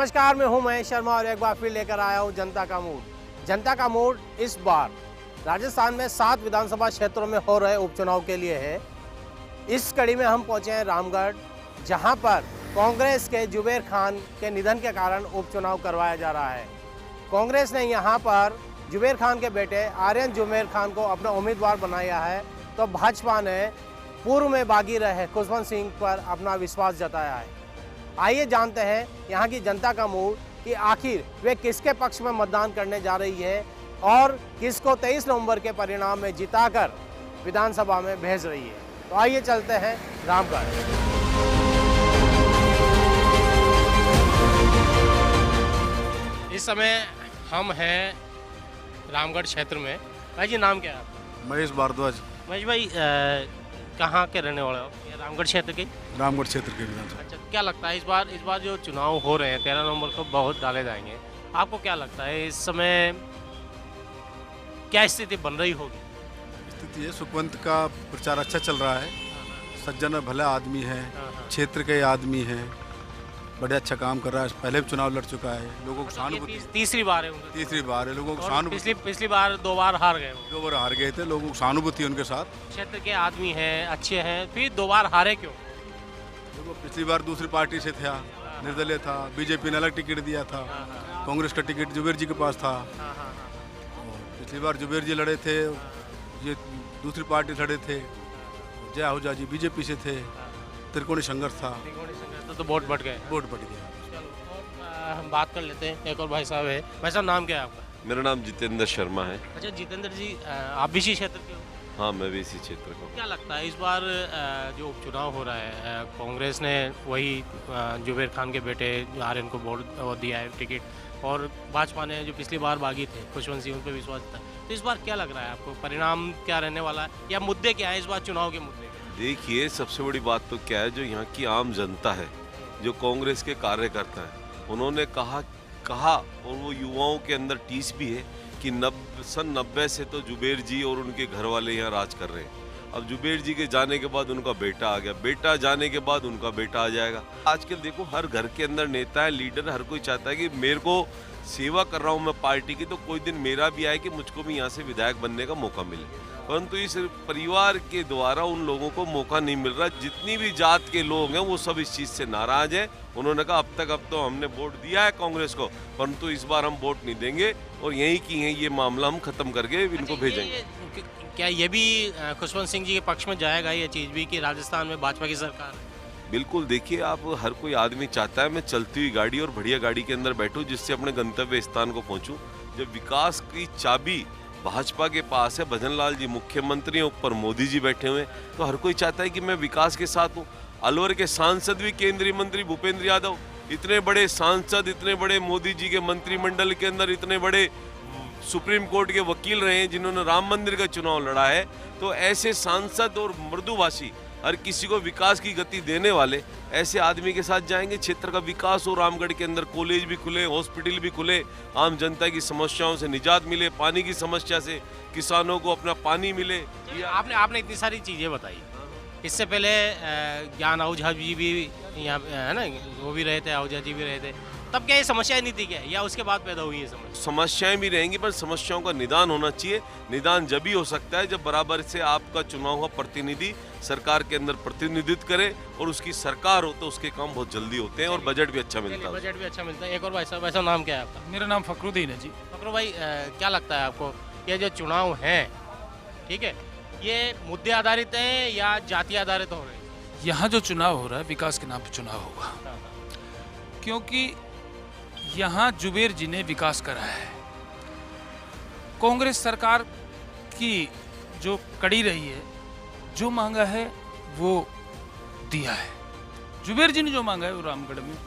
नमस्कार, मैं हूं महेश शर्मा और एक बार फिर लेकर आया हूं जनता का मूड। जनता का मूड इस बार राजस्थान में 7 विधानसभा क्षेत्रों में हो रहे उपचुनाव के लिए है। इस कड़ी में हम पहुंचे हैं रामगढ़, जहां पर कांग्रेस के जुबेर खान के निधन के कारण उपचुनाव करवाया जा रहा है। कांग्रेस ने यहां पर जुबेर खान के बेटे आर्यन जुबेर खान को अपना उम्मीदवार बनाया है, तो भाजपा ने पूर्व में बागी रहे खुशवंत सिंह पर अपना विश्वास जताया है। आइए जानते हैं यहाँ की जनता का मूड कि आखिर वे किसके पक्ष में मतदान करने जा रही है और किसको 23 नवंबर के परिणाम में जिताकर विधानसभा में भेज रही है। तो आइए चलते हैं रामगढ़। इस समय हम हैं रामगढ़ क्षेत्र में। भाई जी, नाम क्या है आपका? महेश भारद्वाज। महेश भाई, कहाँ के रहने वाले हो? ये रामगढ़ क्षेत्र के? रामगढ़ क्षेत्र के विधानसभा। अच्छा, क्या लगता है इस बार जो चुनाव हो रहे हैं 13 नवंबर को वोट डाले जाएंगे, आपको क्या लगता है इस समय क्या स्थिति बन रही होगी? स्थिति है, सुखवंत का प्रचार अच्छा चल रहा है। सज्जन और भला आदमी है, क्षेत्र के आदमी है, बड़े अच्छा काम कर रहा है। पहले भी चुनाव लड़ चुका है, लोगों को सहानुभूति। तीसरी बार है उनका? तीसरी बार है। लोगों को सहानुभूति। पिछली बार 2 बार हार गए। 2 बार हार गए थे, लोगों को सहानुभूति उनके साथ। क्षेत्र के आदमी हैं, अच्छे हैं, फिर 2 बार हारे क्यों? देखो, पिछली बार दूसरी पार्टी से था, निर्दलीय था, बीजेपी ने अलग टिकट दिया था, कांग्रेस का टिकट जुबेर जी के पास था। पिछली बार जुबेर जी लड़े थे, ये दूसरी पार्टी लड़े थे, जय आहूजा जी बीजेपी से थे, त्रिकोणी संघर्ष था, तो वोट बढ़ गए। और हम बात कर लेते हैं, एक और भाई साहब है। भाई साहब, नाम क्या है आपका? मेरा नाम जितेंद्र शर्मा है। अच्छा जितेंद्र जी, आप भी इसी क्षेत्र के हो? हाँ, मैं भी इसी क्षेत्र का हूँ। क्या लगता है इस बार जो उपचुनाव हो रहा है, कांग्रेस ने वही जुबेर खान के बेटे आर्यन को वोट दिया है टिकट, और भाजपा ने जो पिछली बार बागी थे खुशवंत सिंह, उन पर विश्वास था। तो इस बार क्या लग रहा है आपको, परिणाम क्या रहने वाला है या मुद्दे क्या है इस बार चुनाव के मुद्दे? देखिए, सबसे बड़ी बात तो क्या है, जो यहाँ की आम जनता है, जो कांग्रेस के कार्यकर्ता हैं, उन्होंने कहा और वो युवाओं के अंदर टीस भी है कि सन 90 से तो जुबेर जी और उनके घर वाले यहाँ राज कर रहे हैं। अब जुबेर जी के जाने के बाद उनका बेटा आ गया, बेटा जाने के बाद उनका बेटा आ जाएगा। आजकल देखो, हर घर के अंदर नेता है, लीडर, हर कोई चाहता है कि मेरे को सेवा कर रहा हूँ मैं पार्टी की, तो कोई दिन मेरा भी आए कि मुझको भी यहाँ से विधायक बनने का मौका मिले। परंतु इस परिवार के द्वारा उन लोगों को मौका नहीं मिल रहा। जितनी भी जात के लोग हैं वो सब इस चीज़ से नाराज हैं। उन्होंने कहा अब तो हमने वोट दिया है कांग्रेस को, परंतु इस बार हम वोट नहीं देंगे और यहीं की हैं ये मामला हम खत्म करके इनको भेजेंगे। क्या ये भी खुशवंत सिंह जी के पक्ष में जाएगा ये चीज़ भी कि राजस्थान में भाजपा की सरकार है? बिल्कुल, देखिए, आप हर कोई आदमी चाहता है मैं चलती हुई गाड़ी और बढ़िया गाड़ी के अंदर बैठूं जिससे अपने गंतव्य स्थान को पहुंचूं। जब विकास की चाबी भाजपा के पास है, भजन लाल जी मुख्यमंत्री हैं, ऊपर मोदी जी बैठे हुए हैं, तो हर कोई चाहता है कि मैं विकास के साथ हूँ। अलवर के सांसद भी केंद्रीय मंत्री भूपेंद्र यादव, इतने बड़े सांसद, इतने बड़े मोदी जी के मंत्रिमंडल के अंदर इतने बड़े सुप्रीम कोर्ट के वकील रहे हैं जिन्होंने राम मंदिर का चुनाव लड़ा है। तो ऐसे सांसद और मृदुभाषी, हर किसी को विकास की गति देने वाले ऐसे आदमी के साथ जाएंगे। क्षेत्र का विकास हो, रामगढ़ के अंदर कॉलेज भी खुले, हॉस्पिटल भी खुले, आम जनता की समस्याओं से निजात मिले, पानी की समस्या से किसानों को अपना पानी मिले। आपने इतनी सारी चीज़ें बताई। इससे पहले ज्ञान आहूजा जी भी यहाँ है ना, वो भी रहे थे, आहूजा जी भी रहे थे, तब क्या ये समस्याएं नहीं थी क्या, या उसके बाद पैदा हुई है समस्याएं भी रहेंगी, पर समस्याओं का निदान होना चाहिए। निदान जब ही हो सकता है जब बराबर से आपका चुना हुआ प्रतिनिधि सरकार के अंदर प्रतिनिधित्व करे और उसकी सरकार हो तो उसके काम बहुत जल्दी होते हैं और बजट भी अच्छा मिलता है। बजट भी अच्छा मिलता है। एक और भाई साहब, नाम क्या है आपका? मेरा नाम फखरुद्दीन है जी। फखरू भाई, क्या लगता है आपको, ये जो चुनाव हैं, ठीक है, ये मुद्दे आधारित हैं या जाति आधारित हो रहे हैं? यहाँ जो चुनाव हो रहा है विकास के नाम पे चुनाव होगा, क्योंकि यहाँ जुबेर जी ने विकास करा है। कांग्रेस सरकार की जो कड़ी रही है, जो मांगा है वो दिया है। जुबेर जी ने जो मांगा है वो रामगढ़ में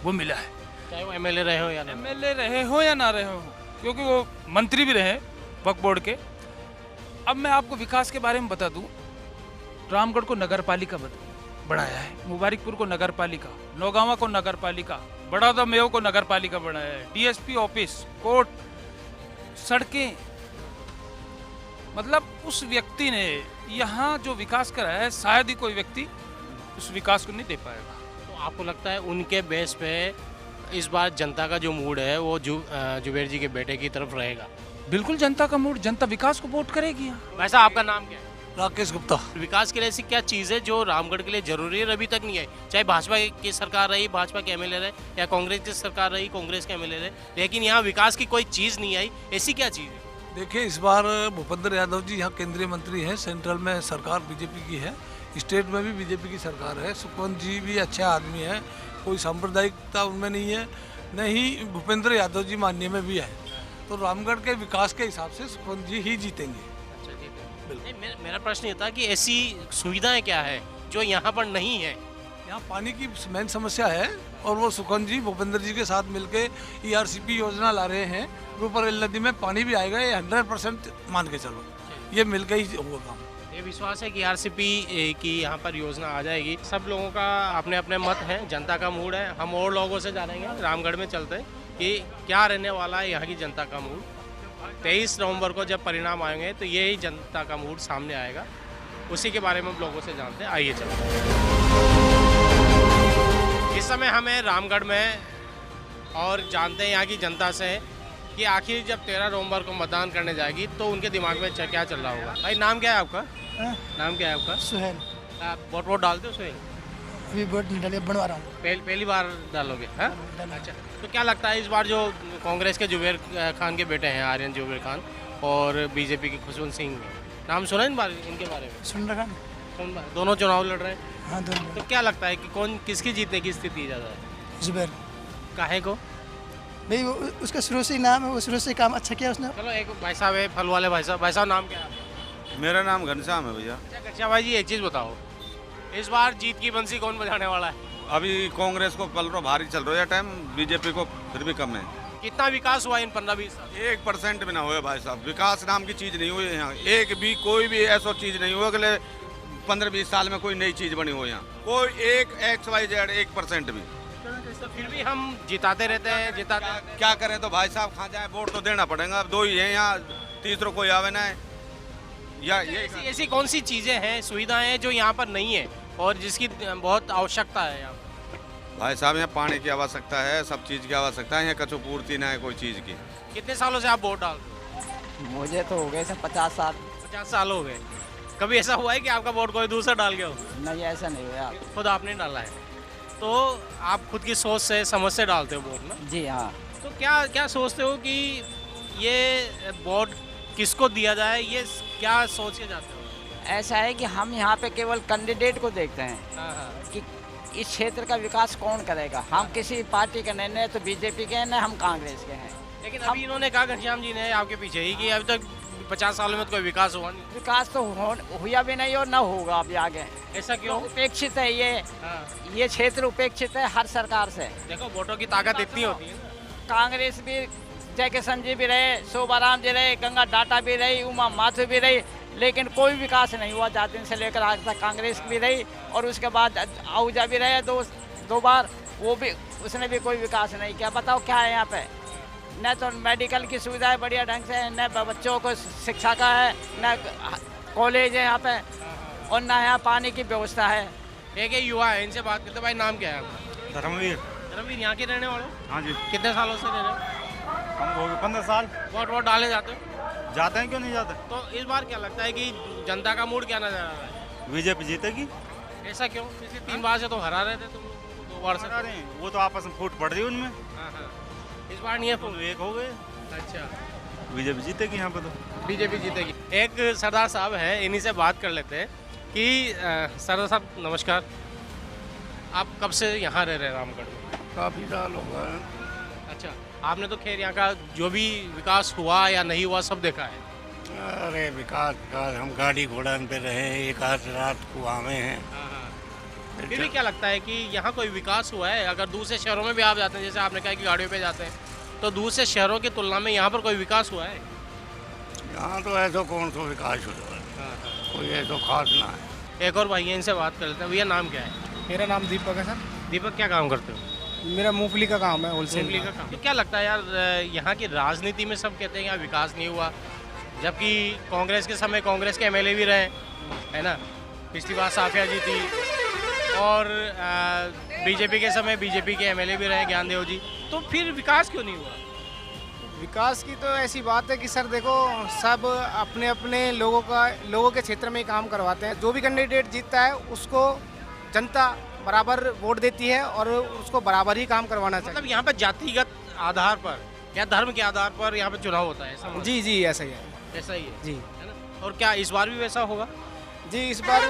वो मिला है। चाहे वो एमएलए रहे हो या ना रहे हो, क्योंकि वो मंत्री भी रहे वक्फ बोर्ड के। अब मैं आपको विकास के बारे में बता दूं, रामगढ़ को नगर पालिका बनाया है, मुबारकपुर को नगर पालिका, नौगावा को नगर पालिका, बड़ौदा मेयो को नगर पालिका बनाया है, डीएसपी ऑफिस, कोर्ट, सड़कें, मतलब उस व्यक्ति ने यहाँ जो विकास कराया है शायद ही कोई व्यक्ति उस विकास को नहीं दे पाएगा। तो आपको लगता है उनके बेस पे इस बार जनता का जो मूड है वो जुबेर जी के बेटे की तरफ रहेगा? बिल्कुल जनता का मूड, जनता विकास को वोट करेगी यहाँ। वैसा आपका नाम क्या है? राकेश गुप्ता। विकास के लिए ऐसी क्या चीज़ है जो रामगढ़ के लिए जरूरी है अभी तक नहीं आई? चाहे भाजपा की सरकार रही, भाजपा के एमएलए रहे, या कांग्रेस की सरकार रही, कांग्रेस के एमएलए रहे, लेकिन यहाँ विकास की कोई चीज़ नहीं आई। ऐसी क्या चीज़ है? देखिए, इस बार भूपेंद्र यादव जी यहाँ केंद्रीय मंत्री हैं, सेंट्रल में सरकार बीजेपी की है, स्टेट में भी बीजेपी की सरकार है। सुखवंत जी भी अच्छे आदमी हैं, कोई सांप्रदायिकता उनमें नहीं है, न ही भूपेंद्र यादव जी माननीय में भी है। तो रामगढ़ के विकास के हिसाब से सुखवंत जी ही जीतेंगे। नहीं, मेरा प्रश्न ये था कि ऐसी सुविधाएं क्या है जो यहाँ पर नहीं है? यहाँ पानी की मेन समस्या है और वो सुखवंत जी भूपेंद्र जी के साथ मिलके ERCP योजना ला रहे हैं। रूपरेल नदी में पानी भी आएगा, ये 100% मान के चलो, ये मिलके ही होगा काम। ये विश्वास है कि RCP की यहाँ पर योजना आ जाएगी। सब लोगों का अपने अपने मत हैं, जनता का मूड है। हम और लोगों से जानेंगे, रामगढ़ में चलते हैं कि क्या रहने वाला है यहाँ की जनता का मूड। 23 नवंबर को जब परिणाम आएंगे तो यही जनता का मूड सामने आएगा, उसी के बारे में हम लोगों से जानते हैं। आइए चलते हैं। इस समय हमें रामगढ़ में और जानते हैं यहाँ की जनता से कि आखिर जब 13 नवंबर को मतदान करने जाएगी तो उनके दिमाग में क्या चल रहा होगा। भाई नाम क्या है आपका? नाम क्या है आपका? सुहेल। आप वोट डालते हो सुहेल? अभी वोट नहीं डाले, बनवा रहा हूँ। पहली बार डालोगे? हाँ, अच्छा। तो क्या लगता है इस बार जो कांग्रेस के जुबेर खान के बेटे हैं, आर्यन जुबेर खान, और बीजेपी के खुशवंत सिंह, नाम सुना इनके बारे में? सुन रखा ना? दोनों चुनाव लड़ रहे हैं। हाँ, दोनों। तो क्या लगता है कि कौन किसकी जीतने की स्थिति ज़्यादा है? जुबेर। काहे को? भाई उसका शुरू से ही नाम है, वो शुरू से काम अच्छा किया उसने। चलो एक भाई साहब है, फल वाले भाई साहब नाम क्या है आपका? मेरा नाम घनश्याम है भैया। अच्छा घनश्याम भाई जी, एक चीज़ बताओ, इस बार जीत की बंसी कौन बजाने वाला है? अभी कांग्रेस को पलरो भारी चल रहा है टाइम, बीजेपी को फिर भी कम है। कितना विकास हुआ इन 15-20 साल? 1% भी ना हुआ भाई साहब। विकास नाम की चीज नहीं हुई है यहाँ, एक भी कोई भी ऐसा चीज नहीं हुआ। अगले 15-20 साल में कोई नई चीज बनी हो यहाँ, कोई एक XYZ 1% भी। तो फिर भी हम जिताते रहते हैं, क्या करें तो भाई साहब, खा जाए वोट तो देना पड़ेगा। अब 2 ही है यहाँ, तीसरों कोई आवे ना है। या ये ऐसी कौन सी चीज़ें हैं, सुविधाएं हैं जो यहाँ पर नहीं है और जिसकी बहुत आवश्यकता है यहाँ पर? भाई साहब, यहाँ पानी की आवश्यकता है, सब चीज की आवश्यकता है, यहाँ कचू पूर्ति ना है कोई चीज की। कितने सालों से आप वोट डालते हो? मुझे तो हो गए 50 साल। 50 साल हो गए। कभी ऐसा हुआ है कि आपका वोट कोई दूसरा डाल गया हो? नहीं, ऐसा नहीं हुआ। खुद आपने डाला है, तो आप खुद की सोच से समझ से डालते हो वोट ना? जी हाँ। तो क्या सोचते हो कि ये वोट किसको दिया जाए, ये क्या सोच के जाते हो? ऐसा है कि हम यहाँ पे केवल कैंडिडेट को देखते हैं हाँ। कि इस क्षेत्र का विकास कौन करेगा। हम किसी पार्टी के नहीं, न तो बीजेपी के हैं, न हम कांग्रेस के हैं। लेकिन अभी इन्होंने कहा, घनश्याम जी ने आपके पीछे ही, कि अभी तक 50 सालों में तो कोई विकास हुआ नहीं। विकास तो हुआ भी नहीं और न होगा अभी आगे। ऐसा क्यों? तो उपेक्षित है ये। हाँ। ये क्षेत्र उपेक्षित है हर सरकार से। देखो वोटों की ताकत इतनी होती है ना। कांग्रेस भी, जय किशन जी भी रहे, शोभाराम जी रहे, गंगा डाटा भी रही, उमा माथुर भी रही, लेकिन कोई विकास नहीं हुआ 4 दिन से लेकर आज तक। कांग्रेस भी रही और उसके बाद आहूजा भी रहे दो बार, वो भी, उसने भी कोई विकास नहीं किया। बताओ क्या है यहाँ पे? न तो मेडिकल की सुविधा है बढ़िया ढंग से, न बच्चों को शिक्षा का है, न कॉलेज है यहाँ पे, और न यहाँ पानी की व्यवस्था है। एक युवा है, इनसे बात करते। भाई नाम क्या है आपका? धर्मवीर। धर्मवीर, यहाँ के रहने वाले हो? हाँ जी। कितने सालों से रह रहे हो? हम हो गए 15 साल। वोट डाले जाते हो? जाते हैं, क्यों नहीं जाते। तो इस बार क्या लगता है कि जनता का मूड क्या नजर आ रहा है? बीजेपी जीतेगी। ऐसा क्यों? पिछले 3 बार से तो हरा रहे थे तुम, 2 बार से। अरे वो तो आपस में फूट पड़ रही है उनमें। हाँ। इस बार नहीं है तो एक हो गए। अच्छा, बीजेपी जीतेगी यहाँ पे तो। बीजेपी जीतेगी। एक सरदार साहब हैं, इन्हीं से बात कर लेते हैं कि सरदार साहब नमस्कार, आप कब से यहाँ रह रहे हैं रामगढ़ में? काफ़ी साल हो गए। अच्छा, आपने तो खैर यहाँ का जो भी विकास हुआ या नहीं हुआ सब देखा है। अरे विकास हम गाड़ी घोड़ा पे रहे, एक आध रात को आवे हैं। फिर भी क्या लगता है कि यहाँ कोई विकास हुआ है? अगर दूसरे शहरों में भी आप जाते हैं, जैसे आपने कहा कि गाड़ियों पे जाते हैं, तो दूसरे शहरों की तुलना में यहाँ पर कोई विकास हुआ है? यहाँ तो ऐसा कौन सा विकास हुआ है, कोई ऐसा खास ना है। एक और भाई है, इनसे बात कर लेते हैं। भैया नाम क्या है? मेरा नाम दीपक है सर। दीपक, क्या काम करते हो? मेरा मूंगफली का काम है, होलसेल का काम। तो क्या लगता है यार, यहाँ की राजनीति में सब कहते हैं यहाँ विकास नहीं हुआ, जबकि कांग्रेस के समय कांग्रेस के एमएलए भी रहे, है ना? पिछली बार साफिया जी थी, और बीजेपी के समय बीजेपी के एमएलए भी रहे, ज्ञानदेव जी। तो फिर विकास क्यों नहीं हुआ? विकास की तो ऐसी बात है कि सर देखो, सब अपने अपने लोगों के क्षेत्र में ही काम करवाते हैं। जो भी कैंडिडेट जीतता है उसको जनता बराबर वोट देती है और उसको बराबर ही काम करवाना चाहिए। मतलब यहाँ पर जातिगत आधार पर या धर्म के आधार पर यहाँ पे चुनाव होता है, ऐसा मतलब? जी जी ऐसा ही है। ऐसा ही है जी। है ना? और क्या इस बार भी वैसा होगा? जी इस बार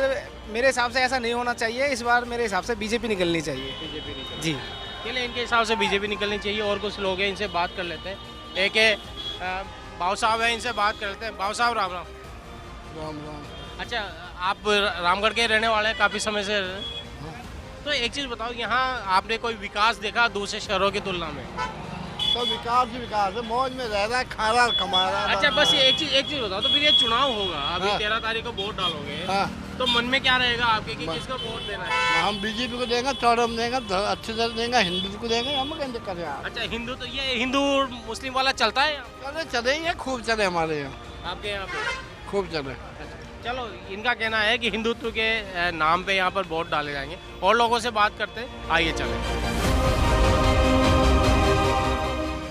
मेरे हिसाब से ऐसा नहीं होना चाहिए। इस बार मेरे हिसाब से बीजेपी निकलनी चाहिए। बीजेपी निकल जी चलिए, इनके हिसाब से बीजेपी निकलनी चाहिए। और कुछ लोग हैं, इनसे बात कर लेते हैं। एक है बाबू साहब हैं, इनसे बात कर लेते हैं। बाबू साहब राम राम। राम राम। अच्छा, आप रामगढ़ के रहने वाले हैं, काफ़ी समय से? तो एक चीज़ बताओ, यहाँ आपने कोई विकास देखा दूसरे शहरों की तुलना में? तो विकास ही विकास है, मौज में रह रहा है, खा रहा है, कमा रहा है। अच्छा, बस एक चीज़ बताओ, तो फिर ये चुनाव होगा अभी, 13 तारीख को वोट डालोगे, तो मन में क्या रहेगा आपके कि किसको वोट देना है? हम बीजेपी को देंगे, चौड़म देंगे, अच्छे से देंगे, हिंदू को देंगे, हम क्या करें आप? अच्छा, हिंदू तो ये हिंदू मुस्लिम वाला चलता है यहाँ? चले चले ये खूब चले हमारे यहाँ, आपके यहाँ पे खूब चले। चलो, इनका कहना है कि हिंदुत्व के नाम पे यहाँ पर वोट डाले जाएंगे। और लोगों से बात करते हैं, आइए चलें।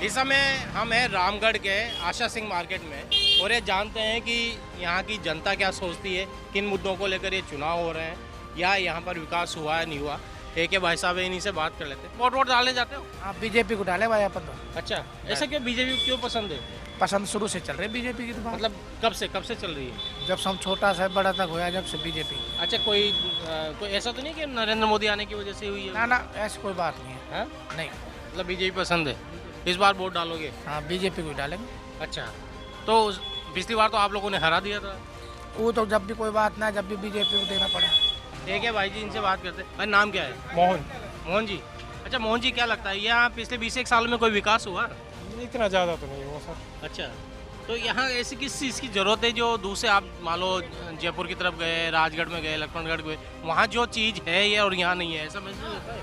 इस समय हम हैं रामगढ़ के आशा सिंह मार्केट में और ये जानते हैं कि यहाँ की जनता क्या सोचती है, किन मुद्दों को लेकर ये चुनाव हो रहे हैं या यहाँ पर विकास हुआ है नहीं हुआ। एक है भाई साहब, इन्हीं से बात कर लेते हैं। वोट डालने जाते हो? आप बीजेपी को डाले भाई अपन तो। अच्छा, ऐसा क्यों? बीजेपी क्यों पसंद है? पसंद शुरू से चल रही है बीजेपी की तो। मतलब कब से चल रही है? जब से हम छोटा से बड़ा तक हुआ, जब से बीजेपी। अच्छा, कोई ऐसा तो नहीं कि नरेंद्र मोदी आने की वजह से हुई है? ना ऐसी कोई बात नहीं है। हाँ? नहीं, मतलब बीजेपी पसंद है। इस बार वोट डालोगे? हाँ बीजेपी को डालेंगे। अच्छा, तो पिछली बार तो आप लोगों ने हरा दिया था। वो तो जब भी कोई बात ना, जब भी बीजेपी को देना पड़ा। ठीक है भाई जी, इनसे बात करते हैं। भाई नाम क्या है? मोहन जी। अच्छा मोहन जी, क्या लगता है यहाँ पिछले 20 साल में कोई विकास हुआ? इतना ज़्यादा तो नहीं हुआ सर। अच्छा, तो यहाँ ऐसी किस चीज़ की ज़रूरत है जो दूसरे, आप मान लो जयपुर की तरफ गए, राजगढ़ में गए, लक्ष्मणगढ़ गए, वहाँ जो चीज़ है ये और यहाँ नहीं है, ऐसा महसूस होता है?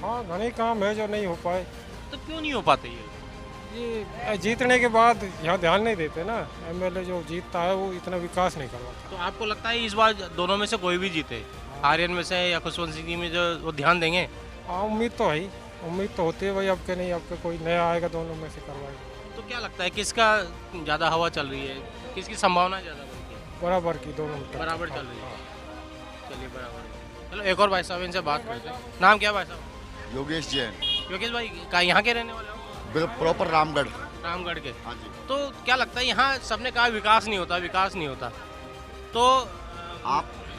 हाँ, घने काम है जो नहीं हो पाए। तो क्यों नहीं हो पाते ये जीतने के बाद यहाँ ध्यान नहीं देते ना। एमएलए जो जीतता है वो इतना विकास नहीं करवाता। तो आपको लगता है इस बार दोनों में से कोई भी जीते, आर्यन में से या खुशवंत सिंह जी में, जो वो ध्यान देंगे? हाँ, उम्मीद तो है ही, उम्मीद तो होती है भाई। अब के नहीं, अब के कोई नया आएगा, दोनों में से करवाएगा। तो क्या लगता है किसका ज़्यादा हवा चल रही है, किसकी संभावना ज़्यादा? बराबर की, दोनों बराबर चल रही है। चलिए बराबर। चलो एक और भाई साहब, इनसे बात करते हैं। नाम क्या भाई साहब? योगेश जैन। योगेश भाई, का यहाँ के रहने वाले हो? प्रॉपर रामगढ़। रामगढ़ के। हाँ जी। तो क्या लगता है यहाँ सबने कहा विकास नहीं होता, विकास नहीं होता, तो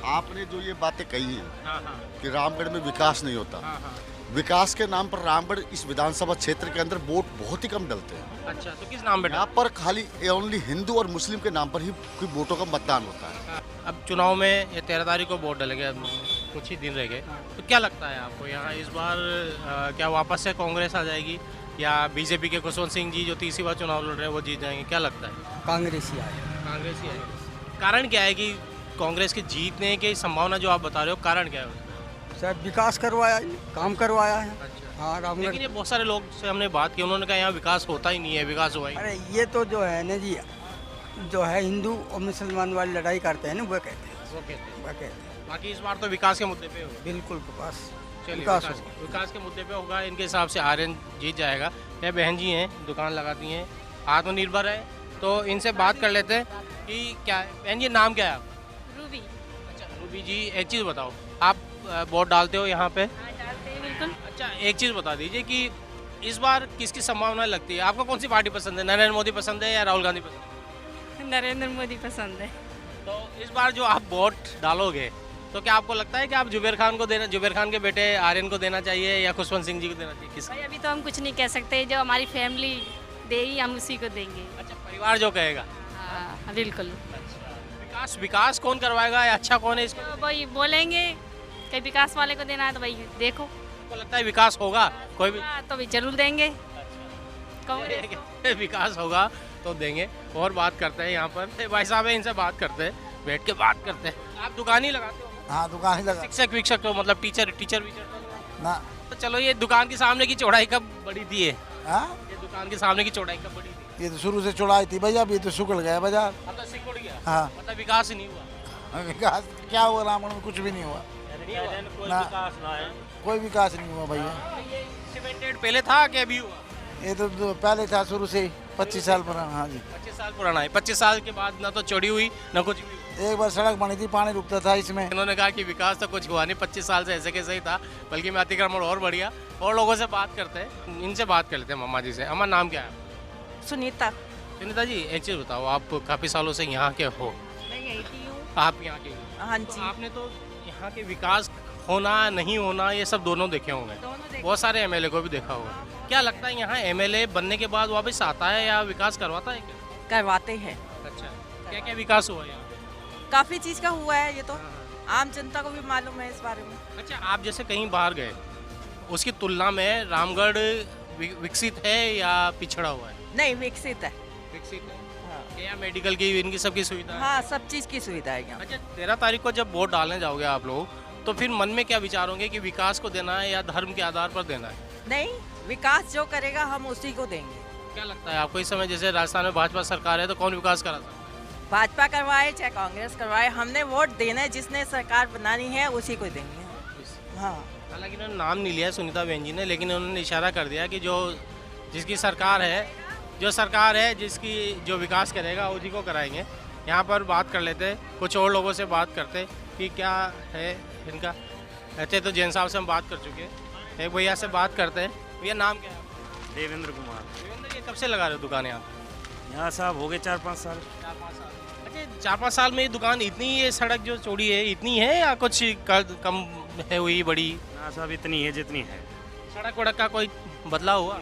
आपने जो ये बातें कही है हाँ हाँ कि रामगढ़ में विकास नहीं होता, हाँ हाँ। विकास के नाम पर रामगढ़ इस विधानसभा क्षेत्र के अंदर वोट बहुत ही कम डलते हैं। अच्छा, तो किस नाम पे? यहाँ पर खाली ओनली हिंदू और मुस्लिम के नाम पर ही कोई वोटों का मतदान होता है। अब चुनाव में ये 13 तारीख को वोट डलेंगे, कुछ ही दिन रह गए, तो क्या लगता है आपको यहाँ इस बार क्या वापस से कांग्रेस आ जाएगी या बीजेपी के खुशवंत सिंह जी जो तीसरी बार चुनाव लड़ रहे हैं वो जीत जाएंगे? क्या लगता है? कांग्रेस ही आए। कांग्रेस ही आएगी। कारण क्या है कि कांग्रेस के जीतने की संभावना जो आप बता रहे हो, कारण क्या है? शायद विकास करवाया, काम करवाया है। अच्छा। हाँ रामगढ़। लेकिन ये बहुत सारे लोग से हमने बात की, उन्होंने कहा यहाँ विकास होता ही नहीं है, विकास हुआ ही। अरे ये तो जो है ना जी, जो है हिंदू और मुसलमान वाली लड़ाई करते हैं ना, वो कहते हैं। वो कहते हैं। हैं। बाकी इस बार तो विकास के मुद्दे पे होगा। बिल्कुल बस चलिए विकास विकास के मुद्दे पे होगा। इनके हिसाब से आर्यन जीत जाएगा। यह बहन जी हैं, दुकान लगाती हैं, आत्मनिर्भर है, तो इनसे बात कर लेते हैं कि क्या बहन जी नाम क्या है आपका? रूबी। अच्छा रूबी जी, एक चीज़ बताओ, आप वोट डालते हो यहाँ पे? हाँ, डालते हैं बिल्कुल। अच्छा, एक चीज़ बता दीजिए कि इस बार किसकी संभावना लगती है? आपको कौन सी पार्टी पसंद है? नरेंद्र मोदी पसंद है या राहुल गांधी पसंद है? नरेंद्र मोदी पसंद है। तो इस बार जो आप वोट डालोगे तो क्या आपको लगता है कि आप जुबेर खान को देना, जुबेर खान के बेटे आर्यन को देना चाहिए या खुशवंत सिंह जी को देना चाहिए? किस? भाई अभी तो हम कुछ नहीं कह सकते, जो हमारी फैमिली देगी हम उसी को देंगे। अच्छा, परिवार जो कहेगा। हाँ बिल्कुल। विकास कौन करवाएगा या अच्छा कौन है इसको? तो भाई बोलेंगे कि विकास वाले को देना है, तो भाई देखो। आपको लगता है विकास होगा कोई भी? हाँ, तो भाई जरूर देंगे। कांग्रेस विकास होगा तो देंगे। और बात करते हैं यहाँ पर भाई साहब है, इनसे बात करते हैं, बैठ के बात करते हैं। आप दुकान ही लगाते हो? हाँ दुकान ही लगा। शिक्षक विक्षक तो मतलब टीचर वीचर ना। तो चलो, ये दुकान के सामने की चौड़ाई कब बढ़ी थी? ये दुकान के सामने की चौड़ाई कब बढ़ी थी? ये तो शुरू से चौड़ाई थी भैया, अभी तो सुकड़ गया बाजार। मतलब सिकुड़ गया। हाँ। मतलब विकास ही नहीं हुआ। विकास क्या हुआ? रामगढ़ में कुछ भी नहीं हुआ। अरे ना कोई विकास नहीं हुआ भैया। सीमेंटेड पहले था कि अभी हुआ? ये तो पहले था शुरू से ही, 25 साल पुराना। हाँ जी, 25 साल पुराना है। 25 साल के बाद ना तो चौड़ी हुई ना कुछ भी हुआ। एक बार सड़क बनी थी, पानी रुकता था इसमें। इन्होंने कहा कि विकास तो कुछ हुआ नहीं, 25 साल से ऐसे कैसे ही था, बल्कि मैं अतिक्रमण और बढ़िया। और लोगों से बात करते हैं, इनसे बात कर लेते हैं मामा जी से। हमारा नाम क्या है? सुनीता। सुनीता जी, एक चीज़ बताओ, आप काफ़ी सालों से यहाँ के हो? मैं यही की हूँ। आप यहाँ के हो? हाँ जी। आपने तो यहाँ के विकास होना नहीं होना ये सब दोनों देखे होंगे, बहुत सारे एमएलए को भी देखा होगा। क्या लगता है यहाँ एमएलए बनने के बाद वापस आता है या विकास करवाता है क्या? करवाते हैं। अच्छा, क्या क्या विकास हुआ यहाँ? काफ़ी चीज़ का हुआ है, ये तो आम जनता को भी मालूम है इस बारे में। अच्छा, आप जैसे कहीं बाहर गए, उसकी तुलना में रामगढ़ विकसित है या पिछड़ा हुआ है? नहीं, विकसित है। विकसित है। क्या मेडिकल की इनकी सबकी सुविधा है? हाँ, सब चीज़ की सुविधा है यहाँ। अच्छा, 13 तारीख को जब वोट डालने जाओगे आप लोग, तो फिर मन में क्या विचार होंगे कि विकास को देना है या धर्म के आधार पर देना है? नहीं, विकास जो करेगा हम उसी को देंगे। क्या लगता है आपको इस समय, जैसे राजस्थान में भाजपा सरकार है, तो कौन विकास करा सकता है? भाजपा करवाए चाहे कांग्रेस करवाए, हमने वोट देना है, जिसने सरकार बनानी है उसी को देंगे। हाँ, हालांकि इन्होंने नाम नहीं लिया सुनीता बहन जी ने, लेकिन उन्होंने इशारा कर दिया कि जिसकी सरकार है, जिसकी जो विकास करेगा उसी को कराएंगे। यहाँ पर बात कर लेते, कुछ और लोगों से बात करते कि क्या है इनका। ऐसे तो जैन साहब से हम बात कर चुके हैं, एक भैया से बात करते हैं। भैया नाम क्या है? देवेंद्र कुमार। देवेंद्र, ये कब से लगा रहे हो दुकान यहाँ? यहाँ साहब हो गए 4-5 साल। 4-5 साल। अच्छा, 4-5 साल में ये दुकान इतनी, ये सड़क जो चौड़ी है इतनी है या कुछ कम है हुई बड़ी? ना साहब इतनी है जितनी है। सड़क वड़क का कोई बदलाव हुआ?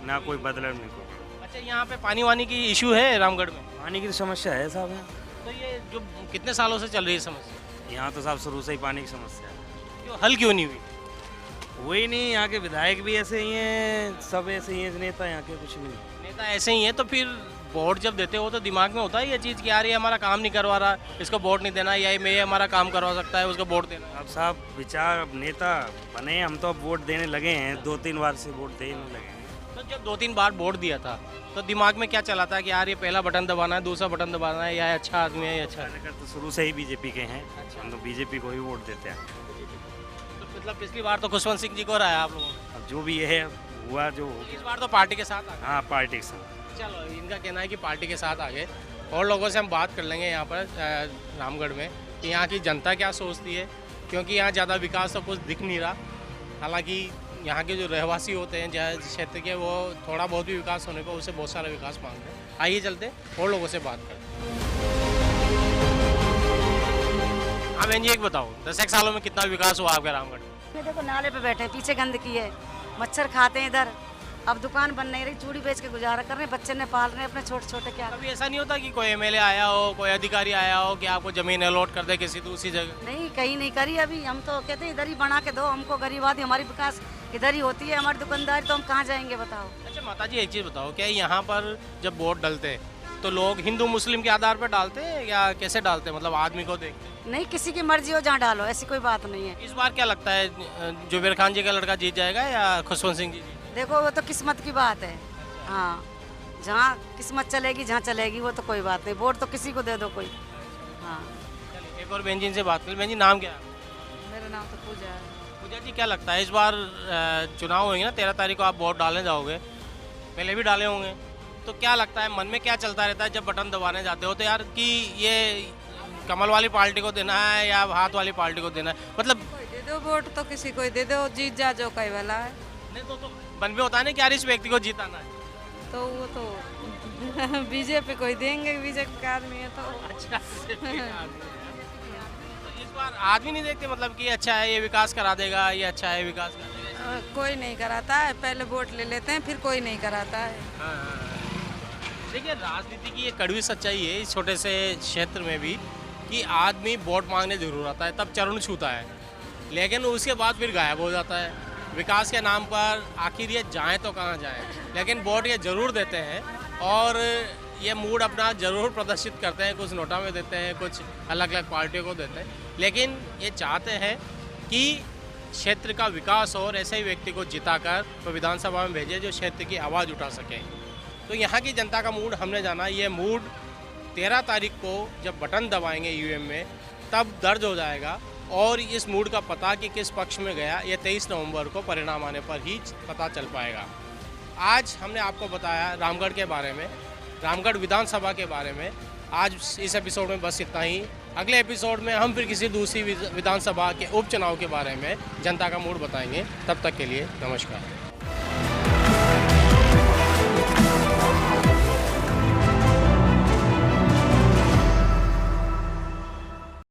ना कोई बदलाव नहीं कोई। अच्छा, यहाँ पे पानी वानी की इशू है रामगढ़ में? पानी की तो समस्या है साहब यहाँ। तो ये जो कितने सालों से चल रही है समस्या? यहाँ तो साहब शुरू से ही पानी की समस्या है। क्यों हल क्यों नहीं हुई? वही नहीं, यहाँ के विधायक भी ऐसे ही हैं, सब ऐसे ही हैं, नेता यहाँ के कुछ नहीं। नेता ऐसे ही हैं, तो फिर वोट जब देते हो तो दिमाग में होता है ये चीज़ कि यार ये हमारा काम नहीं करवा रहा, इसको वोट नहीं देना, या ये हमारा काम करवा सकता है, उसको वोट देना। अब साहब विचार, अब नेता बने, हम तो अब वोट देने लगे हैं, 2-3 बार से वोट देने लगे हैं। तो जब 2-3 बार वोट दिया था तो दिमाग में क्या चला था कि यार ये पहला बटन दबाना है, दूसरा बटन दबाना है, या अच्छा आदमी है, या अच्छा है? तो शुरू से ही बीजेपी के हैं, हम तो बीजेपी को ही वोट देते हैं। तो मतलब पिछली बार तो खुशवंत सिंह जी को रहा है आप लोगों ने। अब जो भी है हुआ, जो इस बार तो पार्टी के साथ आ गए। हाँ, पार्टी के साथ। चलो, इनका कहना है कि पार्टी के साथ आगे। और लोगों से हम बात कर लेंगे यहाँ पर रामगढ़ में कि यहाँ की जनता क्या सोचती है, क्योंकि यहाँ ज़्यादा विकास तो कुछ दिख नहीं रहा। हालांकि यहाँ के जो रहवासी होते हैं क्षेत्र के, वो थोड़ा बहुत भी विकास होने पर उससे बहुत सारा विकास मांगते हैं। आइए चलते और लोगों से बात करते हैं। हाँ बहन जी, एक बताओ, 10 सालों में कितना विकास हुआ आपके रामगढ़ में? देखो नाले पे बैठे, पीछे गंदगी है, मच्छर खाते हैं इधर। अब दुकान बन नहीं रही, चूड़ी बेच के गुजारा कर रहे हैं, बच्चे ने पाल रहे हैं अपने छोटे छोटे। क्या कभी ऐसा नहीं होता कि कोई एमएलए आया हो, कोई अधिकारी आया हो कि आपको जमीन अलॉट कर दे किसी दूसरी जगह? नहीं, कहीं नहीं करी अभी। हम तो कहते हैं इधर ही बना के दो हमको, गरीब आदमी, हमारी विकास इधर ही होती है, हमारी दुकानदारी, तो हम कहाँ जाएंगे बताओ। अच्छा माता जी, एक चीज़ बताओ, क्या यहाँ पर जब वोट डालते हैं तो लोग हिंदू मुस्लिम के आधार पर डालते हैं या कैसे डालते हैं, मतलब आदमी को देखते हैं? नहीं, किसी की मर्जी हो जहाँ डालो, ऐसी कोई बात नहीं है। इस बार क्या लगता है, जुबेर खान जी का लड़का जीत जाएगा या खुशवंत सिंह जी? देखो वो तो किस्मत की बात है। हाँ, जहाँ किस्मत चलेगी, जहाँ चलेगी, वो तो कोई बात नहीं, वोट तो किसी को दे दो कोई। हाँ, एक और बहन जी से बात करें। बहन जी, नाम क्या है? मेरा नाम तो पूजा है। पूजा जी, क्या लगता है इस बार चुनाव होंगे ना, 13 तारीख को आप वोट डालने जाओगे, पहले भी डाले होंगे, तो क्या लगता है मन में क्या चलता रहता है जब बटन दबाने जाते हो तो यार कि ये कमल वाली पार्टी को देना है या हाथ वाली पार्टी को देना है? मतलब दे दो वोट तो किसी को दे दो, जीत जा जो कई वाला है। नहीं तो मन में होता है ना कि यार इस व्यक्ति को जीताना है, तो वो तो बीजेपी को ही देंगे, बीजेपी का आदमी है तो। अच्छा, इस बार आदमी नहीं देखते, मतलब कि अच्छा है ये विकास करा देगा, ये अच्छा है विकास कर देगा? कोई नहीं कराता है, पहले वोट ले लेते हैं फिर कोई नहीं कराता है। देखिए, राजनीति की ये कड़वी सच्चाई है इस छोटे से क्षेत्र में भी कि आदमी वोट मांगने जरूर आता है, तब चरण छूता है, लेकिन उसके बाद फिर गायब हो जाता है। विकास के नाम पर आखिर ये जाएं तो कहाँ जाएं, लेकिन वोट ये ज़रूर देते हैं और ये मूड अपना ज़रूर प्रदर्शित करते हैं, कुछ नोटा में देते हैं, कुछ अलग अलग पार्टियों को देते हैं, लेकिन ये चाहते हैं कि क्षेत्र का विकास और ऐसे ही व्यक्ति को जिताकर वो विधानसभा में भेजे जो क्षेत्र की आवाज़ उठा सके। तो यहाँ की जनता का मूड हमने जाना, ये मूड 13 तारीख को जब बटन दबाएंगे ईवीएम में तब दर्ज हो जाएगा और इस मूड का पता कि किस पक्ष में गया ये 23 नवंबर को परिणाम आने पर ही पता चल पाएगा। आज हमने आपको बताया रामगढ़ के बारे में, रामगढ़ विधानसभा के बारे में। आज इस एपिसोड में बस इतना ही। अगले एपिसोड में हम फिर किसी दूसरी विधानसभा के उपचुनाव के बारे में जनता का मूड बताएंगे। तब तक के लिए नमस्कार।